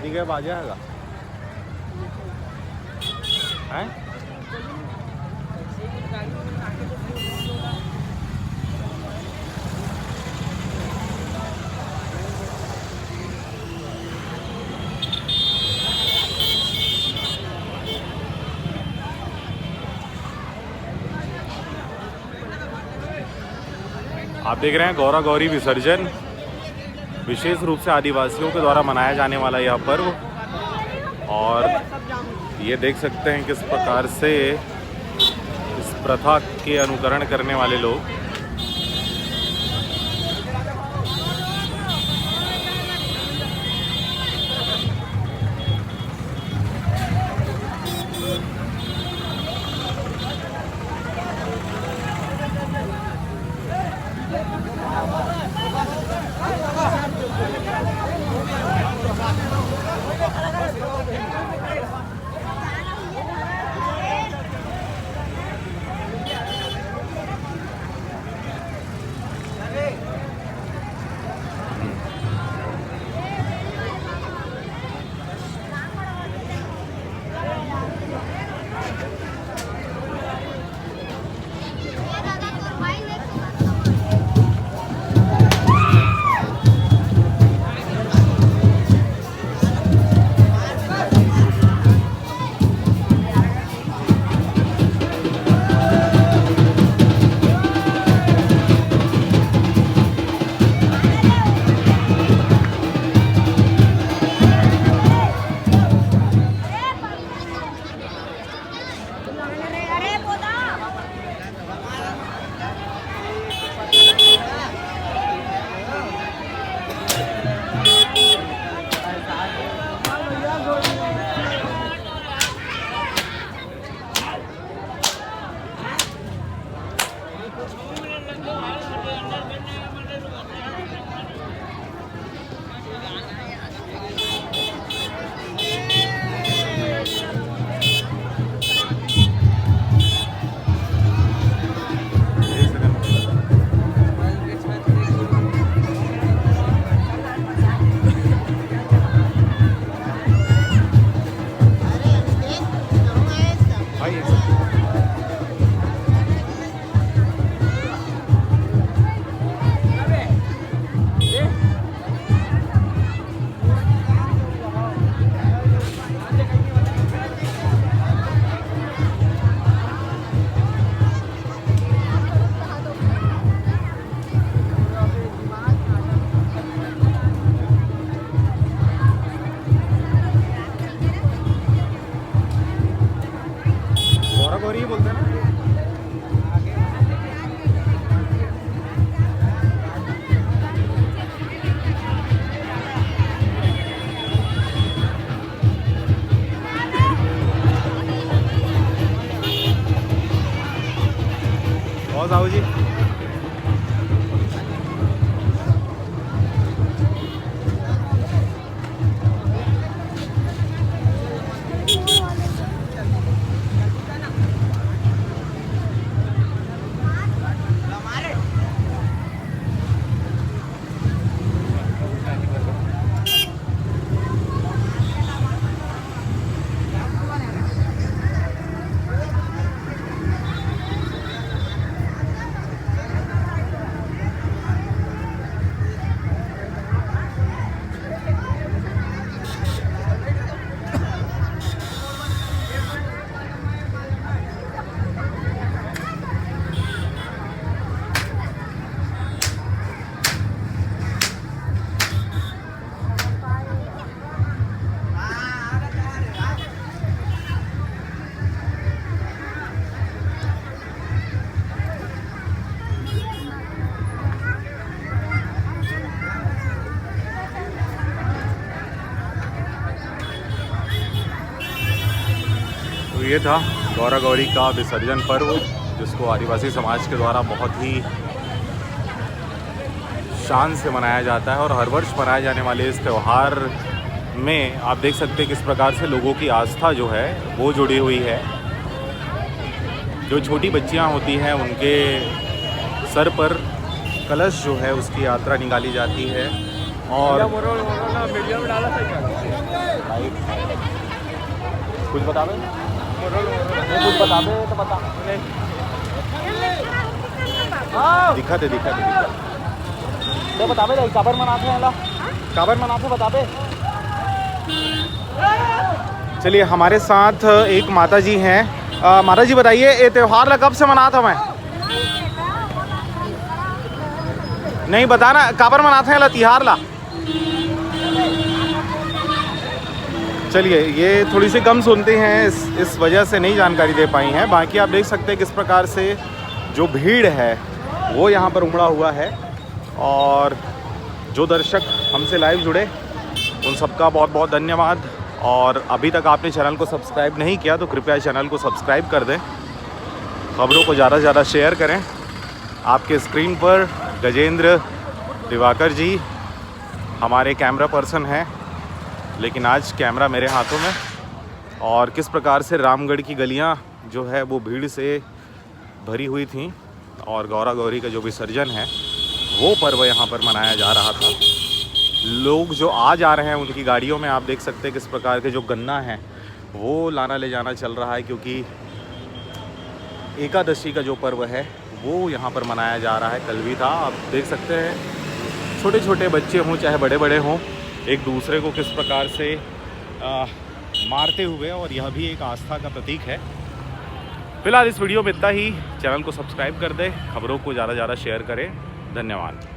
शादी के बाद आ जाएगा हैं? आप देख रहे हैं गौरा गौरी विसर्जन, विशेष रूप से आदिवासियों के द्वारा मनाया जाने वाला यह पर्व। और ये देख सकते हैं किस प्रकार से इस प्रथा के अनुकरण करने वाले लोग साहू जी। तो ये था गौरा गौरी का विसर्जन पर्व, जिसको आदिवासी समाज के द्वारा बहुत ही शान से मनाया जाता है। और हर वर्ष मनाए जाने वाले इस त्यौहार में आप देख सकते हैं किस प्रकार से लोगों की आस्था जो है वो जुड़ी हुई है। जो छोटी बच्चियां होती हैं उनके सर पर कलश जो है उसकी यात्रा निकाली जाती है और कुछ बता दे, कुछ बता दे तो बता। दिखा दे तो बता दे काबर मनाते हैं, काबर मनाते बता दे। चलिए हमारे साथ एक माता जी हैं। माता जी बताइए ये त्यौहार ला कब से मनाता मैं नहीं बताना, काबर मनाते हैं ला तिहार ला। चलिए ये थोड़ी सी कम सुनते हैं, इस वजह से नहीं जानकारी दे पाई हैं। बाकी आप देख सकते हैं किस प्रकार से जो भीड़ है वो यहाँ पर उमड़ा हुआ है। और जो दर्शक हमसे लाइव जुड़े उन सबका बहुत बहुत धन्यवाद। और अभी तक आपने चैनल को सब्सक्राइब नहीं किया तो कृपया चैनल को सब्सक्राइब कर दें, खबरों को ज़्यादा से ज़्यादा शेयर करें। आपके स्क्रीन पर गजेंद्र दिवाकर जी हमारे कैमरा पर्सन हैं, लेकिन आज कैमरा मेरे हाथों में। और किस प्रकार से रामगढ़ की गलियां जो है वो भीड़ से भरी हुई थीं और गौरा गौरी का जो विसर्जन है वो पर्व यहाँ पर मनाया जा रहा था। लोग जो आ जा रहे हैं उनकी गाड़ियों में आप देख सकते हैं किस प्रकार के जो गन्ना है वो लाना ले जाना चल रहा है, क्योंकि एकादशी का जो पर्व है वो यहाँ पर मनाया जा रहा है। कल भी था, आप देख सकते हैं छोटे छोटे बच्चे हों चाहे बड़े बड़े हों एक दूसरे को किस प्रकार से मारते हुए, और यह भी एक आस्था का प्रतीक है। फिलहाल इस वीडियो में इतना ही। चैनल को सब्सक्राइब कर दें, खबरों को ज़्यादा से ज़्यादा शेयर करें। धन्यवाद।